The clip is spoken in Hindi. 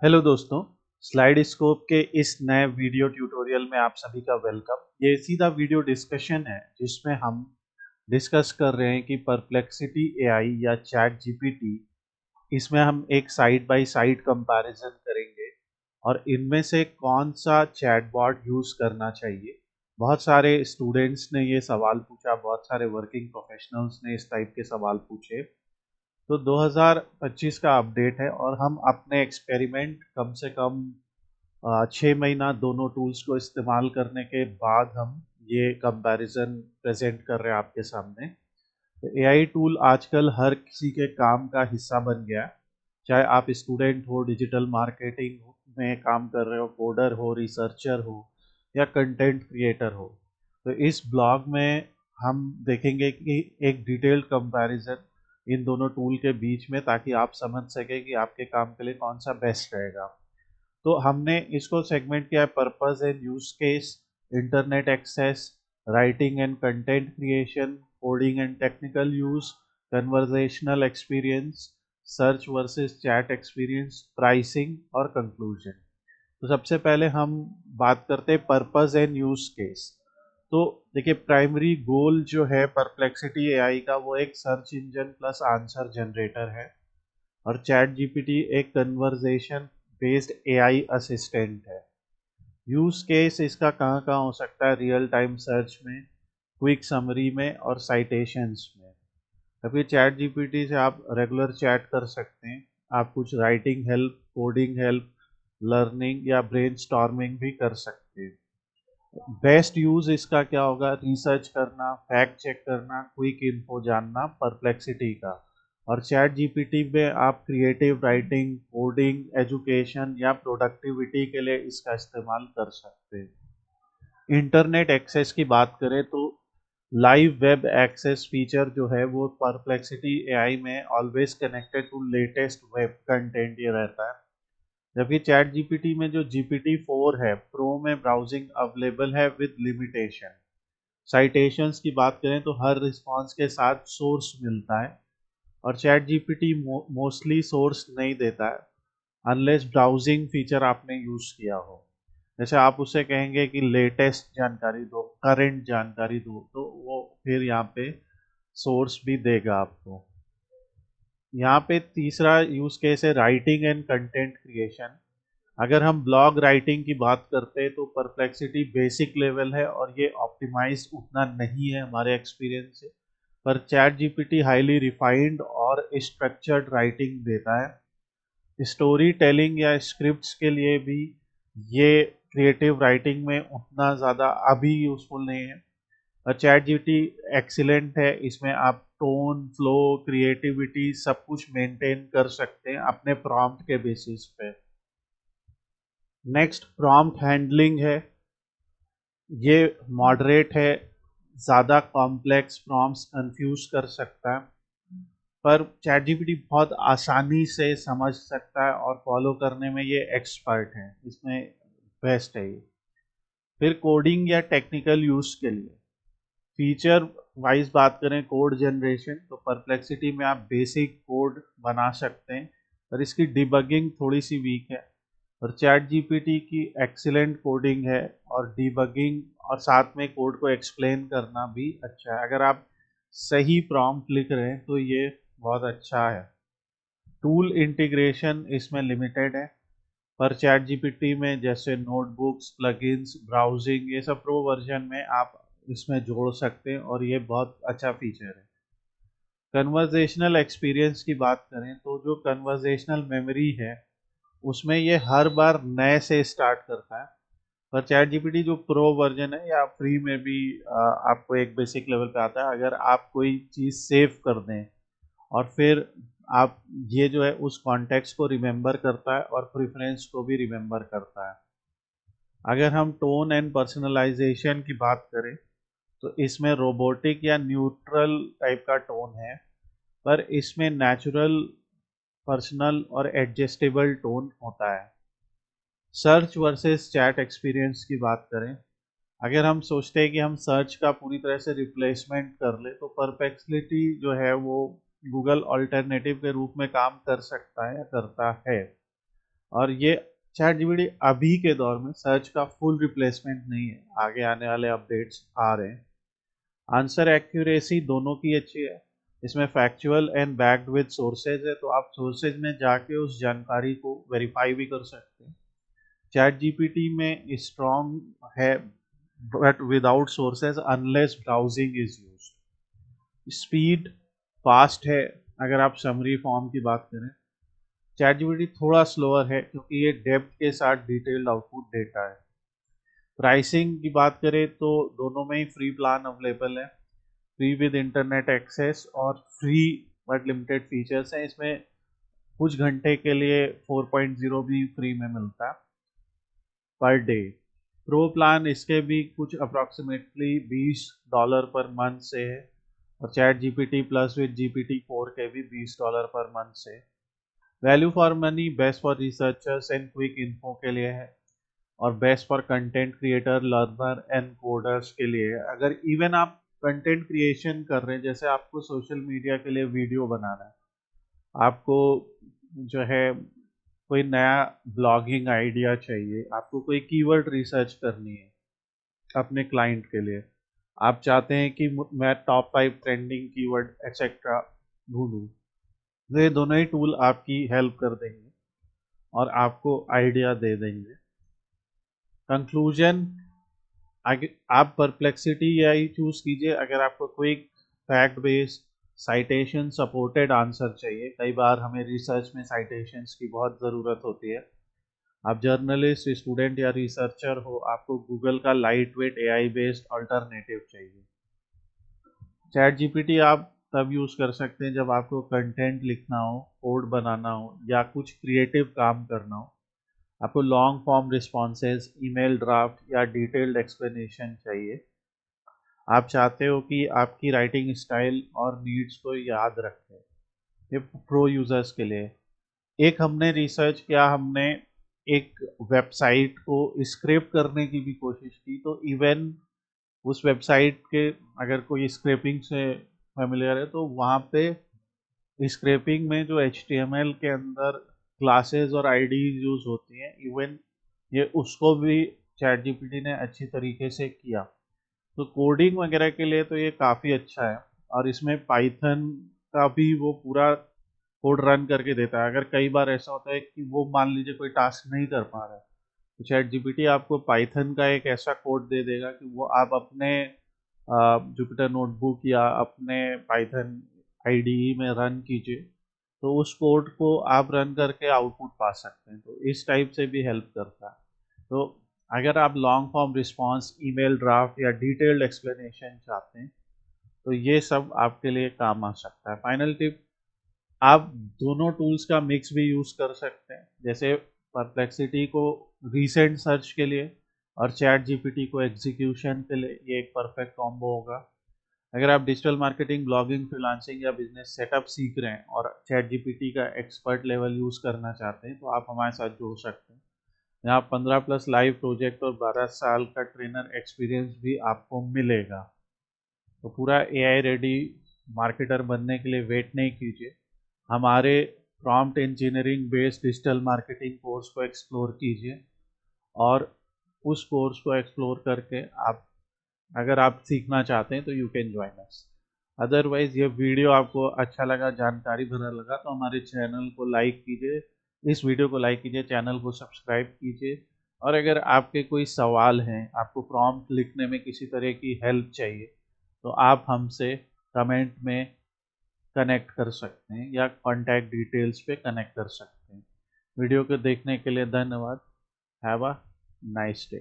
हेलो दोस्तों, स्लाइड स्कोप के इस नए वीडियो ट्यूटोरियल में आप सभी का वेलकम। ये सीधा वीडियो डिस्कशन है जिसमें हम डिस्कस कर रहे हैं कि परप्लेक्सिटी एआई या चैट जीपीटी, इसमें हम एक साइड बाय साइड कंपैरिजन करेंगे और इनमें से कौन सा चैटबॉट यूज़ करना चाहिए। बहुत सारे स्टूडेंट्स ने ये सवाल पूछा, बहुत सारे वर्किंग प्रोफेशनल्स ने इस टाइप के सवाल पूछे। तो 2025 का अपडेट है और हम अपने एक्सपेरिमेंट कम से कम 6 महीना दोनों टूल्स को इस्तेमाल करने के बाद हम ये कंपैरिजन प्रेजेंट कर रहे हैं आपके सामने। तो एआई टूल आजकल हर किसी के काम का हिस्सा बन गया है। चाहे आप स्टूडेंट हो, डिजिटल मार्केटिंग में काम कर रहे हो, कोडर हो, रिसर्चर हो या कंटेंट क्रिएटर हो। तो इस ब्लॉग में हम देखेंगे कि एक डिटेल्ड कंपैरिजन इन दोनों टूल के बीच में, ताकि आप समझ सकें कि आपके काम के लिए कौन सा बेस्ट रहेगा। तो हमने इसको सेगमेंट किया है: purpose and use case, internet access, writing and content creation, coding and technical use, conversational experience, search versus chat experience, pricing और कंक्लूजन। तो सबसे पहले हम बात करते हैं पर्पस एंड यूज केस। तो देखिए, प्राइमरी गोल जो है परप्लेक्सिटी एआई का, वो एक search engine plus answer generator है और चैट जीपीटी एक कन्वर्जेशन बेस्ड एआई असिस्टेंट है। यूज केस इसका कहाँ कहाँ हो सकता है: रियल टाइम सर्च में, क्विक समरी में और साइटेशंस में। अभी चैट जीपीटी से आप रेगुलर चैट कर सकते हैं। आप कुछ writing help, coding help, learning या ब्रेनस्टॉर्मिंग भी कर सकते हैं। बेस्ट यूज इसका क्या होगा: रिसर्च करना, फैक्ट चेक करना, क्विक इन्फो जानना परप्लेक्सिटी का। और चैट जीपीटी में आप क्रिएटिव राइटिंग, कोडिंग, एजुकेशन या प्रोडक्टिविटी के लिए इसका इस्तेमाल कर सकते हैं। इंटरनेट एक्सेस की बात करें तो लाइव वेब एक्सेस फीचर जो है वो परप्लेक्सिटी एआई में always connected to latest web content ये रहता है। जबकि चैट जीपीटी में जो जीपीटी 4 है प्रो में ब्राउजिंग अवेलेबल है विद लिमिटेशन। साइटेशंस की बात करें तो हर रिस्पॉन्स के साथ सोर्स मिलता है और चैट जीपीटी मोस्टली सोर्स नहीं देता है अनलेस ब्राउजिंग फीचर आपने यूज किया हो। जैसे आप उससे कहेंगे कि लेटेस्ट जानकारी दो, करंट जानकारी दो, तो वो फिर यहाँ पे सोर्स भी देगा आपको। यहाँ पे तीसरा यूज केस है राइटिंग एंड कंटेंट क्रिएशन। अगर हम ब्लॉग राइटिंग की बात करते हैं तो परप्लेक्सिटी बेसिक लेवल है और ये ऑप्टिमाइज उतना नहीं है हमारे एक्सपीरियंस से। पर चैट जीपीटी हाईली रिफाइंड और स्ट्रक्चर्ड राइटिंग देता है। स्टोरी टेलिंग या स्क्रिप्ट्स के लिए भी ये क्रिएटिव राइटिंग में उतना ज़्यादा अभी यूजफुल नहीं है। और चैट जीपीटी एक्सीलेंट है, इसमें आप टोन, फ्लो, क्रिएटिविटी सब कुछ मेंटेन कर सकते हैं अपने प्रॉम्प्ट के बेसिस पे। नेक्स्ट प्रॉम्प्ट हैंडलिंग है, ये मॉडरेट है। ज़्यादा कॉम्प्लेक्स प्रॉम्प्ट्स कंफ्यूज कर सकता है, पर चैट जीपीटी बहुत आसानी से समझ सकता है और फॉलो करने में ये एक्सपर्ट है, इसमें बेस्ट है ये। फिर कोडिंग या टेक्निकल यूज के लिए फीचर वाइज बात करें, कोड जनरेशन, तो परप्लेक्सिटी में आप बेसिक कोड बना सकते हैं और इसकी डिबगिंग थोड़ी सी वीक है। और चैट जीपीटी की एक्सीलेंट कोडिंग है और डिबगिंग और साथ में कोड को एक्सप्लेन करना भी अच्छा है। अगर आप सही प्रॉम्प्ट लिख रहे हैं तो ये बहुत अच्छा है। टूल इंटीग्रेशन इसमें लिमिटेड है, पर चैट जीपीटी में जैसे नोटबुक्स, प्लगइन्स, ब्राउजिंग, ये सब प्रो वर्जन में आप इसमें जोड़ सकते हैं और ये बहुत अच्छा फीचर है। कन्वर्जेशनल एक्सपीरियंस की बात करें तो जो कन्वर्जेशनल मेमोरी है उसमें ये हर बार नए से स्टार्ट करता है। पर चैट जीपीटी जो प्रो वर्जन है या फ्री में भी आपको एक बेसिक लेवल पे आता है। अगर आप कोई चीज़ सेव कर दें और फिर आप ये जो है उस कॉन्टेक्स्ट को रिमेंबर करता है और प्रेफरेंस को भी रिमेंबर करता है। अगर हम टोन एंड पर्सनलाइजेशन की बात करें तो इसमें रोबोटिक या न्यूट्रल टाइप का टोन है, पर इसमें नेचुरल, पर्सनल और एडजस्टेबल टोन होता है। सर्च वर्सेस चैट एक्सपीरियंस की बात करें, अगर हम सोचते हैं कि हम सर्च का पूरी तरह से रिप्लेसमेंट कर ले तो परप्लेक्सिटी जो है वो गूगल अल्टरनेटिव के रूप में काम कर सकता है या करता है। और ये चैट जीपीटी अभी के दौर में सर्च का फुल रिप्लेसमेंट नहीं है, आगे आने वाले अपडेट्स आ रहे हैं। आंसर एक्यूरेसी दोनों की अच्छी है, इसमें factual and backed with sources है, तो आप सोर्सेज में जाके उस जानकारी को वेरीफाई भी कर सकते हैं। चैट जीपीटी में स्ट्रॉन्ग है but without sources unless browsing is used. Speed fast है। अगर आप समरी फॉर्म की बात करें, चैट जीपीटी थोड़ा स्लोअर है क्योंकि ये डेप्थ के साथ डिटेल्ड आउटपुट देता है। प्राइसिंग की बात करें तो दोनों में ही फ्री प्लान अवेलेबल है, फ्री विद इंटरनेट एक्सेस और फ्री बट लिमिटेड फीचर्स हैं। इसमें कुछ घंटे के लिए 4.0 भी फ्री में मिलता है पर डे। प्रो प्लान इसके भी कुछ अप्रॉक्सीमेटली $20 पर मंथ से है, और chat GPT plus with GPT 4 के भी $20 पर मंथ से। Value for money best for researchers and quick info के लिए है, और best for content creator, learner and coders के लिए है। अगर इवन आप कंटेंट क्रिएशन कर रहे हैं, जैसे आपको सोशल मीडिया के लिए वीडियो बनाना है, आपको जो है कोई नया ब्लॉगिंग आइडिया चाहिए, आपको कोई कीवर्ड रिसर्च करनी है अपने क्लाइंट के लिए, आप चाहते हैं कि मैं टॉप 5 ट्रेंडिंग कीवर्ड एक्सेट्रा ढूंढूं, तो ये दोनों ही टूल आपकी हेल्प कर देंगे और आपको आइडिया दे देंगे। कंक्लूजन, आप परप्लेक्सिटी एआई चूज कीजिए अगर आपको quick fact based citation supported answer चाहिए। कई बार हमें रिसर्च में साइटेशंस की बहुत ज़रूरत होती है। आप जर्नलिस्ट, स्टूडेंट या रिसर्चर हो, आपको गूगल का light weight AI based alternative चाहिए। चैट जीपीटी आप तब यूज़ कर सकते हैं जब आपको कंटेंट लिखना हो, कोड बनाना हो या कुछ क्रिएटिव काम करना हो। आपको long form responses, email draft या डिटेल्ड एक्सप्लेनेशन चाहिए। आप चाहते हो कि आपकी राइटिंग स्टाइल और नीड्स को याद रखें। ये प्रो यूजर्स के लिए। एक हमने रिसर्च किया, हमने एक वेबसाइट को स्क्रैप करने की भी कोशिश की, तो इवन उस वेबसाइट के अगर कोई स्क्रैपिंग से फेमिलियर है तो वहाँ पे स्क्रैपिंग में जो HTML के अंदर क्लासेस और आईडीज यूज होती हैं, इवन ये उसको भी चैट जीपीटी ने अच्छी तरीके से किया। तो कोडिंग वगैरह के लिए तो ये काफ़ी अच्छा है, और इसमें पाइथन का भी वो पूरा कोड रन करके देता है। अगर कई बार ऐसा होता है कि वो मान लीजिए कोई टास्क नहीं कर पा रहा है, तो चैट जीपीटी आपको पाइथन का एक ऐसा कोड दे देगा कि वो आप अपने जुपिटर नोटबुक या अपने पाइथन आईडीई में रन कीजिए, तो उस कोड को आप रन करके आउटपुट पा सकते हैं। तो इस टाइप से भी हेल्प करता है। तो अगर आप long form response, email draft या डिटेल्ड एक्सप्लेनेशन चाहते हैं, तो ये सब आपके लिए काम आ सकता है। फाइनल टिप, आप दोनों टूल्स का मिक्स भी यूज़ कर सकते हैं, जैसे परप्लेक्सिटी को रीसेंट सर्च के लिए और चैट जीपीटी को एग्जीक्यूशन के लिए। ये एक परफेक्ट कॉम्बो होगा। अगर आप डिजिटल मार्केटिंग, ब्लॉगिंग, फ्रीलांसिंग या बिजनेस सेटअप सीख रहे हैं और चैट जीपीटी का एक्सपर्ट लेवल यूज़ करना चाहते हैं, तो आप हमारे साथ जुड़ सकते हैं। यहाँ 15+ लाइव प्रोजेक्ट और 12 साल का ट्रेनर एक्सपीरियंस भी आपको मिलेगा। तो पूरा एआई रेडी मार्केटर बनने के लिए वेट नहीं कीजिए, हमारे prompt engineering based digital marketing course को एक्सप्लोर कीजिए, और उस कोर्स को एक्सप्लोर करके आप, अगर आप सीखना चाहते हैं, तो you can join us. Otherwise ये वीडियो आपको अच्छा लगा, जानकारी भरा लगा, तो हमारे चैनल को लाइक कीजिए, इस वीडियो को लाइक कीजिए, चैनल को सब्सक्राइब कीजिए। और अगर आपके कोई सवाल हैं, आपको प्रॉम्प्ट लिखने में किसी तरह की हेल्प चाहिए, तो आप हमसे कमेंट में कनेक्ट कर सकते हैं या कॉन्टैक्ट डिटेल्स पे कनेक्ट कर सकते हैं। वीडियो को देखने के लिए धन्यवाद। Have a nice day.